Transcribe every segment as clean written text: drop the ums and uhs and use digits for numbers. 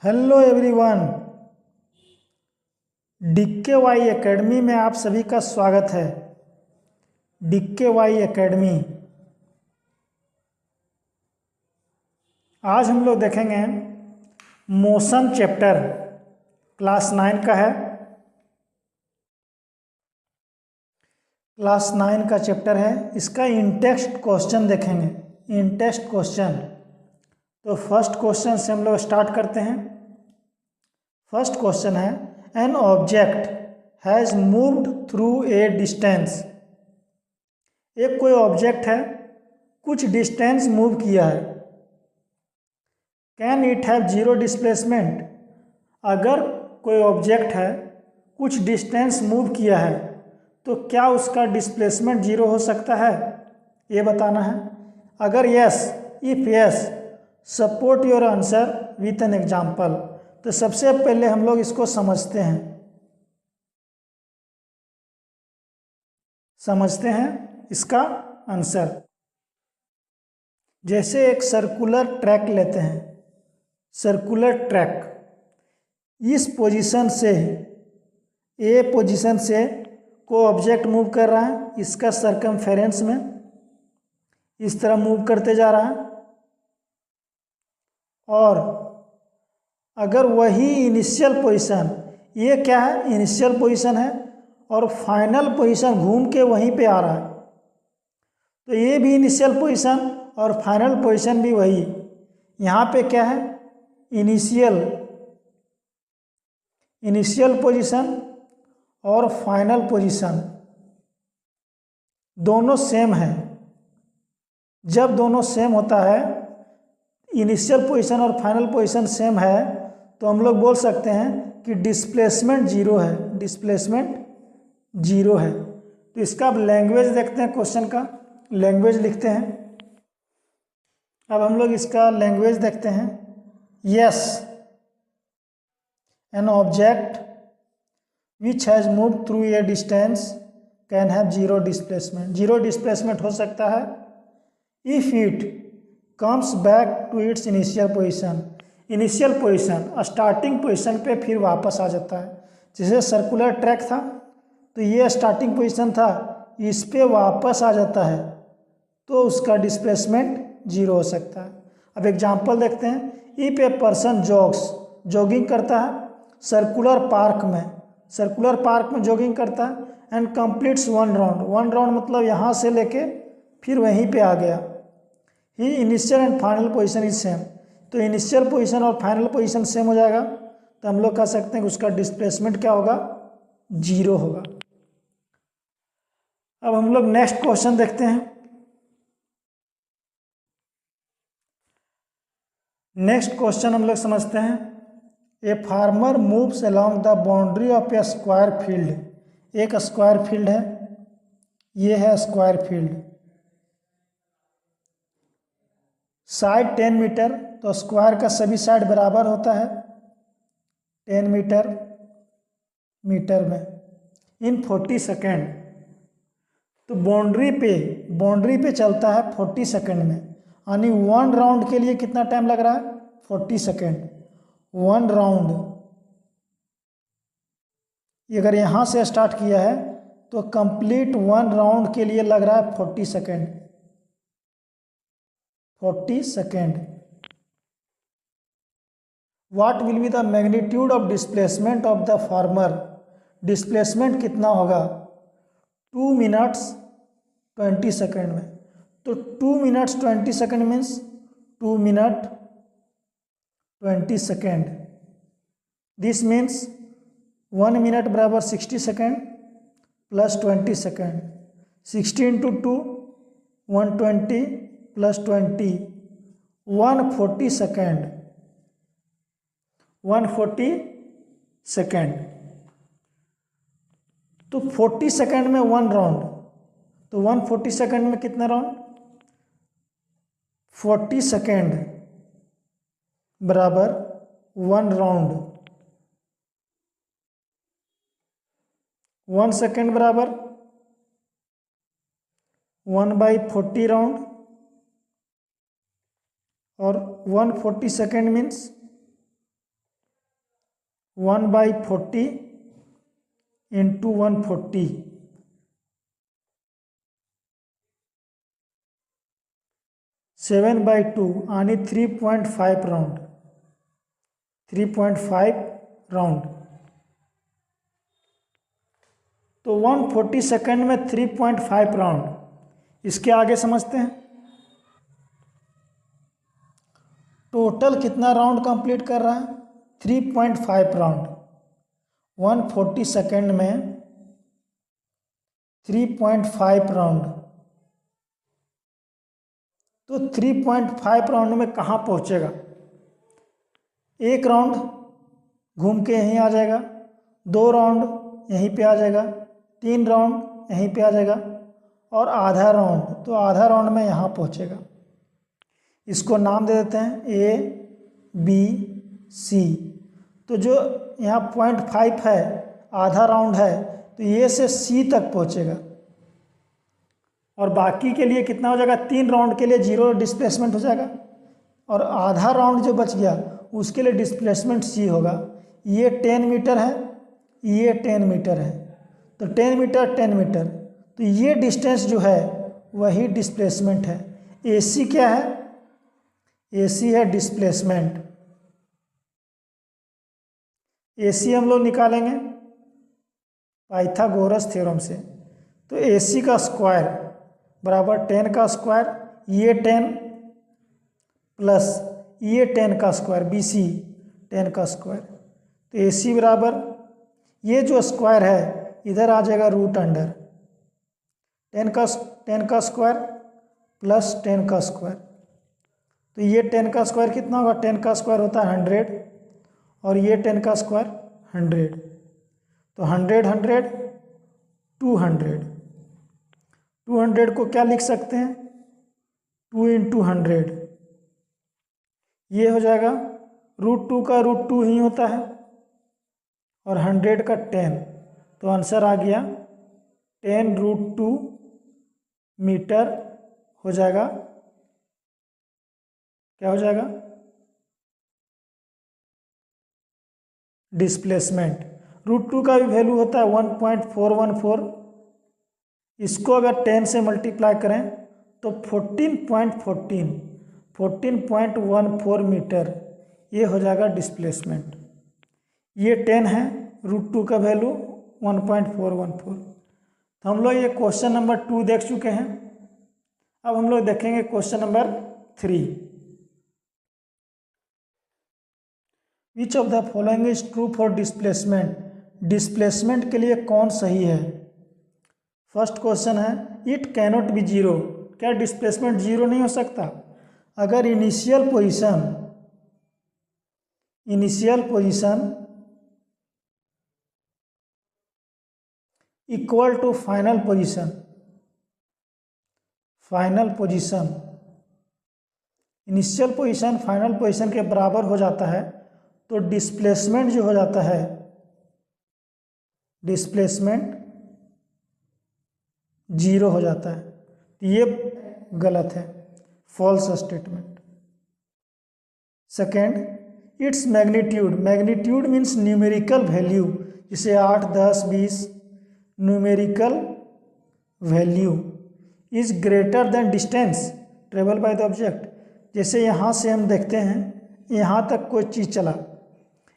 Hello everyone, D K Y Academy में आप सभी का स्वागत है। डीके वाई एकेडमी आज हम लोग देखेंगे मोशन चैप्टर क्लास 9 का है। क्लास 9 का चैप्टर है। इसका इंटेक्स्ट क्वेश्चन देखेंगे। इंटेक्स्ट क्वेश्चन तो फर्स्ट क्वेश्चन से हम लोग स्टार्ट करते हैं। फर्स्ट क्वेश्चन है an object has moved through a distance. एक कोई ऑब्जेक्ट है, कुछ डिस्टेंस मूव किया है। Can it have zero displacement. अगर कोई ऑब्जेक्ट है, कुछ डिस्टेंस मूव किया है, तो क्या उसका डिस्प्लेसमेंट जीरो हो सकता है, ये बताना है। अगर yes, if yes, support your answer with an example. तो सबसे पहले हम लोग इसको समझते हैं इसका आंसर। जैसे एक सर्कुलर ट्रैक लेते हैं, सर्कुलर ट्रैक, इस पोजीशन से, ए पोजीशन से कोई ऑब्जेक्ट मूव कर रहा है, इसका सर्कमफेरेंस में इस तरह मूव करते जा रहा है। और अगर वही इनिशियल पोजीशन, ये क्या है, इनिशियल पोजीशन है, और फाइनल पोजीशन घूम के वहीं पे आ रहा है, तो ये भी इनिशियल पोजीशन और फाइनल पोजीशन भी वही। यहाँ पे क्या है, इनिशियल पोजीशन और फाइनल पोजीशन दोनों सेम है। जब दोनों सेम होता है, इनिशियल पोजीशन और फाइनल पोजीशन सेम है, तो हम लोग बोल सकते हैं कि डिस्प्लेसमेंट जीरो है। डिस्प्लेसमेंट जीरो है। तो इसका अब लैंग्वेज देखते हैं, क्वेश्चन का लैंग्वेज लिखते हैं। अब हम लोग इसका लैंग्वेज देखते हैं। Yes, an object which has move through a distance can have zero displacement. Zero displacement हो सकता है if it comes back to its initial position. Initial position, starting position पे फिर वापस आ जाता है। जैसे सर्कुलर ट्रैक था, तो ये स्टार्टिंग पोजीशन था, इस पे वापस आ जाता है, तो उसका डिस्प्लेसमेंट जीरो हो सकता है। अब एग्जांपल देखते हैं। इफ ए पर्सन जॉग्स, जॉगिंग करता है सर्कुलर पार्क में जॉगिंग करता है, एंड कंप्लीट्स वन राउंड मतलब यहाँ से लेके फिर वहीं पे आ गया। ही initial and final position is same. तो इनिशियल पोजीशन और फाइनल पोजीशन सेम हो जाएगा, तो हम लोग कह सकते हैं कि उसका डिस्प्लेसमेंट क्या होगा, जीरो होगा। अब हम लोग नेक्स्ट क्वेश्चन देखते हैं। नेक्स्ट क्वेश्चन हम लोग समझते हैं। A farmer moves along the boundary of A square field. एक स्क्वायर फील्ड है, ये है स्क्वायर फील्ड। साइड 10 मीटर, तो स्क्वायर का सभी साइड बराबर होता है 10 मीटर में इन 40 सेकेंड। तो बाउंड्री पे चलता है 40 सेकेंड में, यानी वन राउंड के लिए कितना टाइम लग रहा है, 40 सेकेंड। वन राउंड अगर यहाँ से स्टार्ट किया है, तो कंप्लीट वन राउंड के लिए लग रहा है 40 second. 40 second. What will be the magnitude of displacement of the farmer. Displacement कितना होगा 2 मिनट्स 20 सेकेंड में। तो 2 minutes 20 second means 2 minute 20 second. This means 1 minute बराबर 60 second plus 20 second. 60 into 2 120 plus 20 140 second. 140 second. तो 40 सेकेंड में one round, तो 140 second में कितना राउंड, 40 सेकेंड बराबर वन राउंड। 1 सेकेंड बराबर 1/40 राउंड, और 140 सेकेंड मीन्स 1/40 इंटू 140 7/2 आणि 3.5 राउंड 3.5 राउंड। तो 140 सेकेंड में 3.5 राउंड। इसके आगे समझते हैं टोटल कितना राउंड कंप्लीट कर रहा है, 3.5 राउंड। 140 सेकेंड में 3.5 राउंड, तो 3.5 राउंड में कहाँ पहुँचेगा? एक राउंड घूम के यहीं आ जाएगा, 2 राउंड यहीं पे आ जाएगा, 3 राउंड यहीं पे आ जाएगा और आधा राउंड, तो आधा राउंड में यहाँ पहुँचेगा। इसको नाम दे देते हैं ABC। तो जो यहाँ 0.5 है, आधा राउंड है, तो ये से C तक पहुँचेगा और बाकी के लिए कितना हो जाएगा, 3 राउंड के लिए 0 डिस्प्लेसमेंट हो जाएगा और आधा राउंड जो बच गया उसके लिए डिस्प्लेसमेंट C होगा। ये 10 मीटर है, ये 10 मीटर है, तो 10 मीटर 10 मीटर, तो ये डिस्टेंस जो है वही डिस्प्लेसमेंट है। AC क्या है? AC है डिस्प्लेसमेंट। AC हम लोग निकालेंगे पाइथागोरस थ्योरम से। तो AC का स्क्वायर बराबर 10 का स्क्वायर, ये 10 प्लस ये 10 का स्क्वायर, BC 10 का स्क्वायर, तो AC बराबर ये जो स्क्वायर है इधर आ जाएगा रूट अंडर 10 का स्क्वायर प्लस 10 का स्क्वायर, तो ये 10 का स्क्वायर कितना होगा, 10 का स्क्वायर होता है 100 और ये 10 का स्क्वायर 100, तो 100 100 200। 200 को क्या लिख सकते हैं, 2 इंटू 100, ये हो जाएगा √2 का √2 ही होता है और 100 का 10, तो आंसर आ गया 10√2 मीटर हो जाएगा। क्या हो जाएगा? डिस्प्लेसमेंट। √2 का भी वैल्यू होता है 1.414, इसको अगर 10 से मल्टीप्लाई करें तो 14.14 मीटर ये हो जाएगा डिस्प्लेसमेंट। ये 10 है, √2 का वैल्यू 1.414। तो हम लोग ये क्वेश्चन नंबर 2 देख चुके हैं। अब हम लोग देखेंगे question number 3। Which of the following is true for displacement? Displacement के लिए कौन सही है? फर्स्ट क्वेश्चन है इट कैनॉट बी जीरो। क्या डिस्प्लेसमेंट जीरो नहीं हो सकता? अगर initial position equal to final position initial position final position के बराबर हो जाता है तो डिस्प्लेसमेंट जो हो जाता है, डिस्प्लेसमेंट जीरो हो जाता है। ये गलत है, false statement. Second, its magnitude means numerical value, जैसे 8, 10, 20 numerical value is greater than distance travel by the object. जैसे यहाँ से हम देखते हैं यहाँ तक कोई चीज़ चला,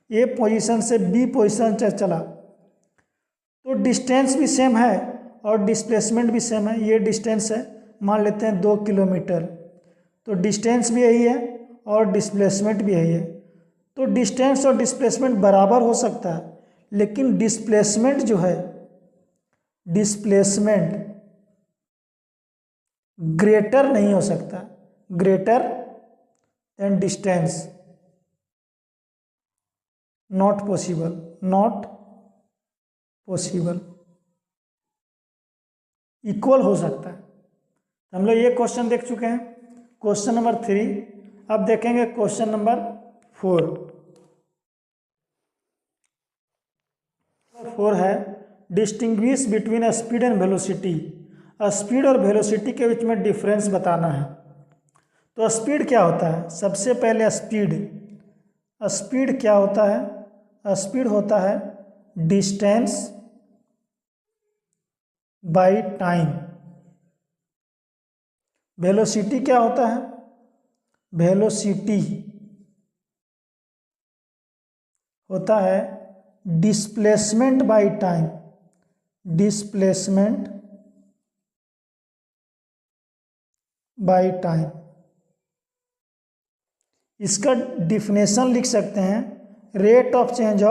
ए पोजीशन से बी पोजीशन चला, तो डिस्टेंस भी सेम है और डिस्प्लेसमेंट भी सेम है। ये डिस्टेंस है, मान लेते हैं 2 किलोमीटर, तो डिस्टेंस भी यही है और डिस्प्लेसमेंट भी यही है। तो डिस्टेंस और डिस्प्लेसमेंट बराबर हो सकता है, लेकिन डिस्प्लेसमेंट जो है, डिस्प्लेसमेंट ग्रेटर नहीं हो सकता, greater than distance, not possible. Equal हो सकता है। हम लोग ये क्वेश्चन देख चुके हैं, क्वेश्चन नंबर 3। अब देखेंगे क्वेश्चन नंबर 4। 4 है distinguish between speed and velocity. Speed और वेलोसिटी के बीच में डिफरेंस बताना है। तो स्पीड क्या होता है? सबसे पहले स्पीड क्या होता है? स्पीड होता है डिस्टेंस बाई टाइम। वेलोसिटी क्या होता है? वेलोसिटी होता है displacement by time. Displacement by time. इसका डिफिनेशन लिख सकते हैं rate of change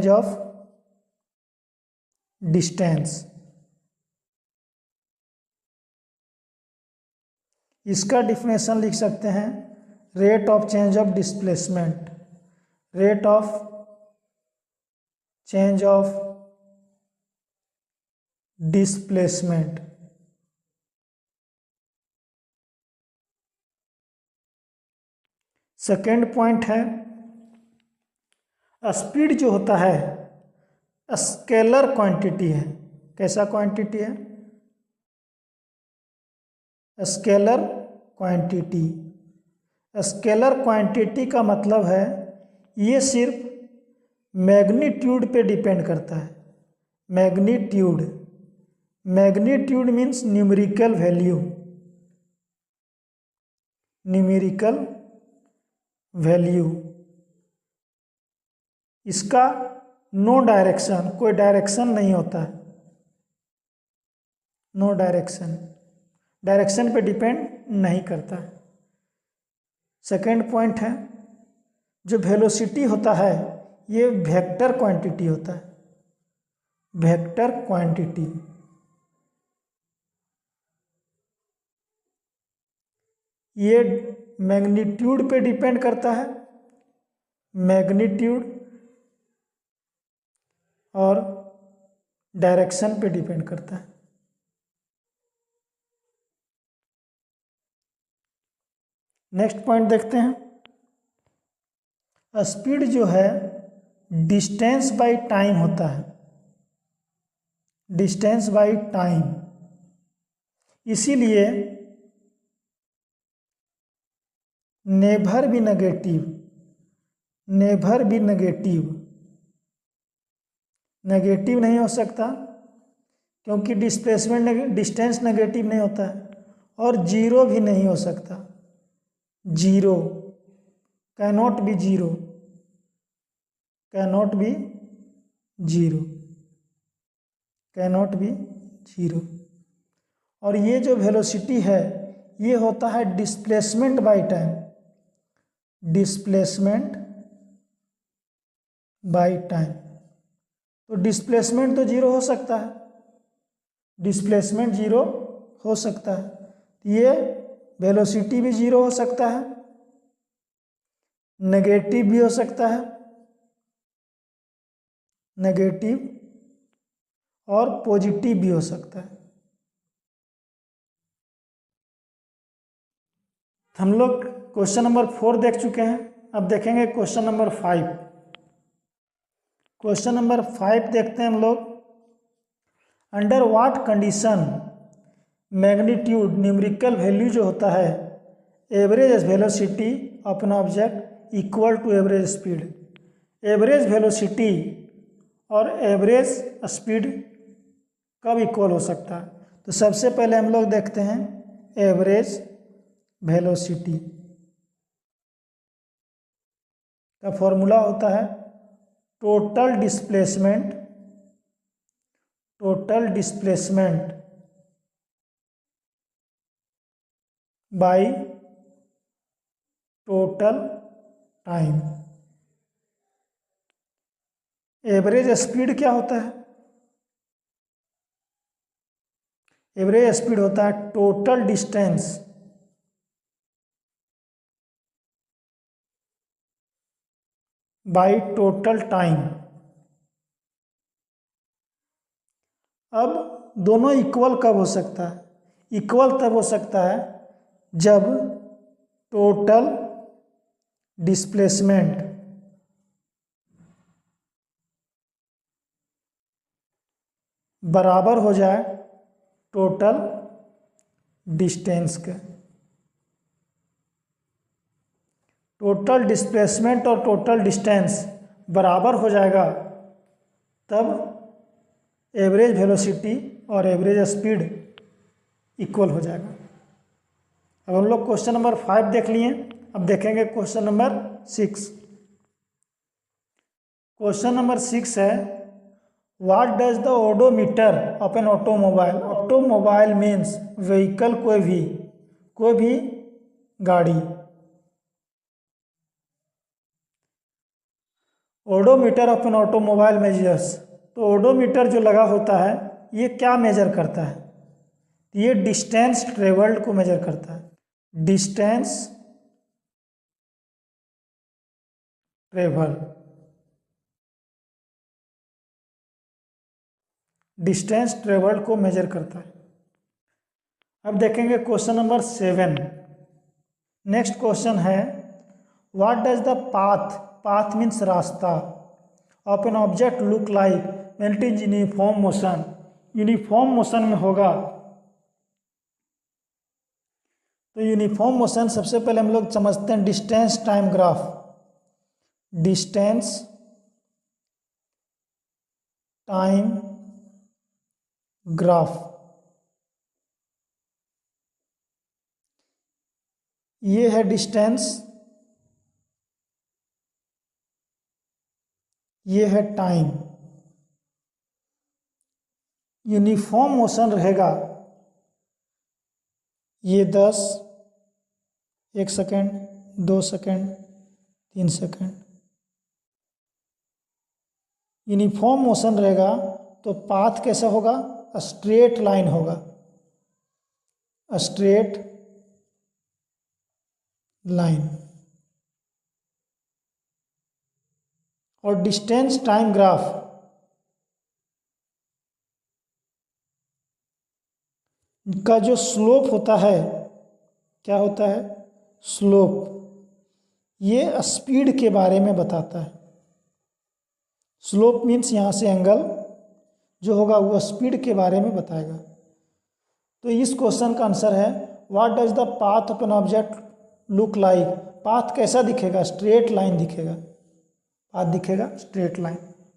of distance. इसका डिफिनेशन लिख सकते हैं rate of change of displacement. Rate of change of displacement. Second point है स्पीड जो होता है स्केलर क्वांटिटी है। कैसा क्वांटिटी है? Scalar quantity. स्केलर क्वांटिटी का मतलब है ये सिर्फ मैग्नीट्यूड पे डिपेंड करता है। Magnitude. Magnitude means numerical value. Numerical value. इसका नो डायरेक्शन, कोई डायरेक्शन नहीं होता है। नो डायरेक्शन, डायरेक्शन पे डिपेंड नहीं करता है। सेकेंड पॉइंट है जो वेलोसिटी होता है ये वेक्टर क्वांटिटी होता है। Vector quantity. ये मैग्नीट्यूड पे डिपेंड करता है। मैग्नीट्यूड और डायरेक्शन पे डिपेंड करता है। नेक्स्ट पॉइंट देखते हैं। स्पीड जो है डिस्टेंस बाई टाइम होता है। Distance by time. इसीलिए never be negative. Never be negative. Negative नहीं हो सकता क्योंकि डिस्टेंस नेगेटिव नहीं होता है। और जीरो भी नहीं हो सकता। Zero cannot be zero. Cannot be zero. Cannot be zero. और ये जो वेलोसिटी है ये होता है displacement by time. Displacement by time. तो डिस्प्लेसमेंट तो जीरो हो सकता है। डिस्प्लेसमेंट जीरो हो सकता है। ये वेलोसिटी भी जीरो हो सकता है, नेगेटिव भी हो सकता है। नेगेटिव और पॉजिटिव भी हो सकता है। हम लोग क्वेश्चन नंबर 4 देख चुके हैं। अब देखेंगे क्वेश्चन नंबर 5। क्वेश्चन नंबर 5 देखते हैं हम लोग। Under what condition magnitude numerical value जो होता है average velocity of an object equal to average speed. Average velocity और एवरेज स्पीड कब इक्वल हो सकता है? तो सबसे पहले हम लोग देखते हैं एवरेज वेलोसिटी का फॉर्मूला होता है total displacement by total time. Average speed क्या होता है? एवरेज स्पीड होता है total distance by total time. अब दोनों इक्वल कब हो सकता है? इक्वल तब हो सकता है जब टोटल डिस्प्लेसमेंट बराबर हो जाए टोटल डिस्टेंस के। टोटल डिस्प्लेसमेंट और टोटल डिस्टेंस बराबर हो जाएगा तब एवरेज वेलोसिटी और एवरेज स्पीड इक्वल हो जाएगा। अब हम लोग क्वेश्चन नंबर 5 देख लिए। अब देखेंगे क्वेश्चन नंबर 6। क्वेश्चन नंबर 6 है what does the odometer of an automobile. Automobile means vehicle, कोई भी गाड़ी। Odometer of an automobile measures, तो ओडोमीटर जो लगा होता है ये क्या मेजर करता है? ये डिस्टेंस ट्रेवल्ड को मेजर करता है। डिस्टेंस ट्रेवल, डिस्टेंस ट्रेवल्ड को मेजर करता है। अब देखेंगे क्वेश्चन नंबर 7। नेक्स्ट क्वेश्चन है what does the path means रास्ता of an object look like when it is uniform motion. Uniform motion में होगा तो यूनिफॉर्म मोशन सबसे पहले हम लोग समझते हैं distance time graph. Distance time graph, ये है डिस्टेंस, ये है टाइम। यूनिफॉर्म मोशन रहेगा ये 10, 1 second, 2 second, 3 second. Uniform motion रहेगा तो पाथ कैसा होगा? स्ट्रेट लाइन होगा, स्ट्रेट लाइन। और डिस्टेंस टाइम ग्राफ का जो स्लोप होता है, क्या होता है? स्लोप, ये स्पीड के बारे में बताता है। स्लोप मीन्स यहाँ से एंगल जो होगा वो स्पीड के बारे में बताएगा। तो इस क्वेश्चन का आंसर है what does the path of an object look like. Path कैसा दिखेगा? स्ट्रेट लाइन दिखेगा, पाथ दिखेगा स्ट्रेट लाइन।